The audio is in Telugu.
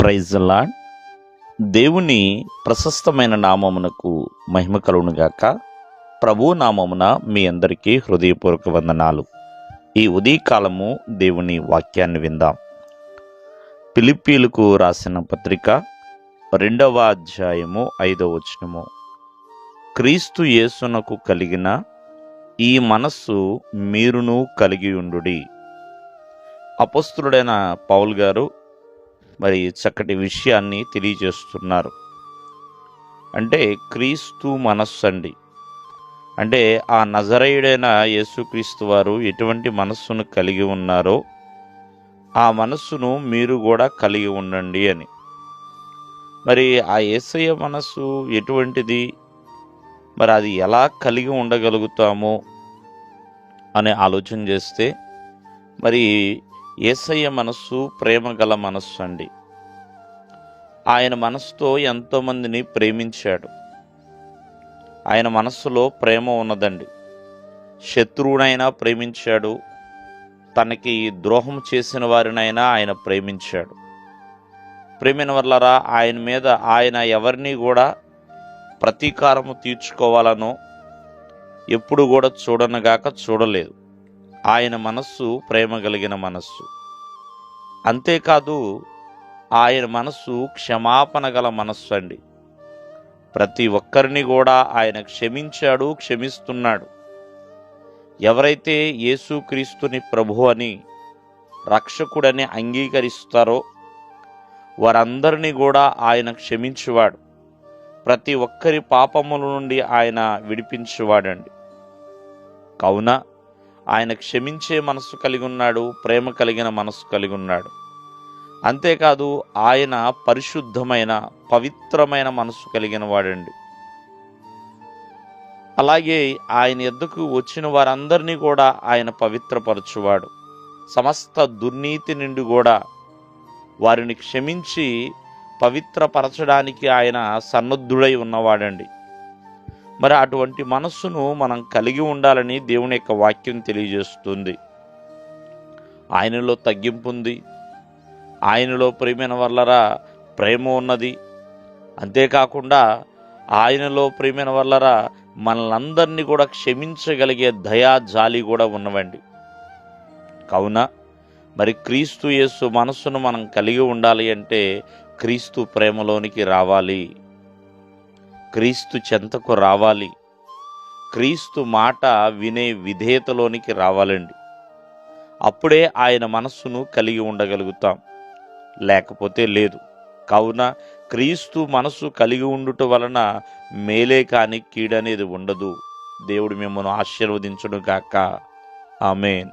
Praise the lord. దేవుని ప్రశస్తమైన నామమునకు మహిమ కలుగునుగాక. ప్రభు నామమున మీ అందరికీ హృదయపూర్వక వందనాలు. ఈ ఉదయకాలము దేవుని వాక్యాన్ని విందాం. ఫిలిప్పీలకు రాసిన పత్రిక 2వ అధ్యాయము 5వ వచనము. క్రీస్తు యేసునకు కలిగిన ఈ మనస్సు మీరును కలిగి ఉండుడి. అపోస్తలుడైన పౌలు గారు మరి చక్కటి విషయాన్ని తెలియజేస్తున్నారు. అంటే క్రీస్తు మనస్సు అండి. అంటే ఆ నజరేయుడైన యేసుక్రీస్తు వారు ఎటువంటి మనస్సును కలిగి ఉన్నారో ఆ మనస్సును మీరు కూడా కలిగి ఉండండి అని. మరి ఆ యేసయ్య మనస్సు ఎటువంటిది, మరి అది ఎలా కలిగి ఉండగలుగుతామో అనే ఆలోచన చేస్తే, మరి యేసయ్య మనస్సు ప్రేమ గల మనస్సు అండి. ఆయన మనస్సుతో ఎంతోమందిని ప్రేమించాడు. ఆయన మనస్సులో ప్రేమ ఉన్నదండి. శత్రువునైనా ప్రేమించాడు, తనకి ద్రోహం చేసిన వారినైనా ఆయన ప్రేమించాడు. ప్రేమైన వల్లరా ఆయన మీద ఆయన ఎవరిని కూడా ప్రతీకారము తీర్చుకోవాలనో ఎప్పుడు కూడా చూడనగాక చూడలేదు. ఆయన మనస్సు ప్రేమ కలిగిన మనస్సు. అంతేకాదు ఆయన మనస్సు క్షమాపణ గల మనస్సు అండి. ప్రతి ఒక్కరిని కూడా ఆయన క్షమించాడు, క్షమిస్తున్నాడు. ఎవరైతే యేసుక్రీస్తుని ప్రభు అని రక్షకుడని అంగీకరిస్తారో వారందరినీ కూడా ఆయన క్షమించువాడు. ప్రతి ఒక్కరి పాపముల నుండి ఆయన విడిపించువాడండి. కావున ఆయన క్షమించే మనస్సు కలిగి ఉన్నాడు, ప్రేమ కలిగిన మనస్సు కలిగి ఉన్నాడు. అంతేకాదు ఆయన పరిశుద్ధమైన పవిత్రమైన మనస్సు కలిగిన వాడండి. అలాగే ఆయన యొద్దకు వచ్చిన వారందరినీ కూడా ఆయన పవిత్రపరచువాడు. సమస్త దుర్నీతి నుండి కూడా వారిని క్షమించి పవిత్రపరచడానికి ఆయన సన్నద్ధుడై ఉన్నవాడండి. మరి అటువంటి మనస్సును మనం కలిగి ఉండాలని దేవుని యొక్క వాక్యం తెలియజేస్తుంది. ఆయనలో తగ్గింపు ఉంది, ఆయనలో ప్రేమైన వల్లరా ప్రేమ ఉన్నది. అంతేకాకుండా ఆయనలో ప్రేమైన వల్లరా మనలందరినీ కూడా క్షమించగలిగే దయా జాలి కూడా ఉన్నవండి. కావున మరి క్రీస్తు యేసు మనస్సును మనం కలిగి ఉండాలి అంటే క్రీస్తు ప్రేమలోనికి రావాలి, క్రీస్తు చెంతకు రావాలి, క్రీస్తు మాట వినే విధేయతలోనికి రావాలండి. అప్పుడే ఆయన మనస్సును కలిగి ఉండగలుగుతాం, లేకపోతే లేదు. కావున క్రీస్తు మనస్సు కలిగి ఉండుట వలన మేలే కాని కీడనేది ఉండదు. దేవుడు మిమ్మల్ని ఆశీర్వదించును గాక. ఆమేన్.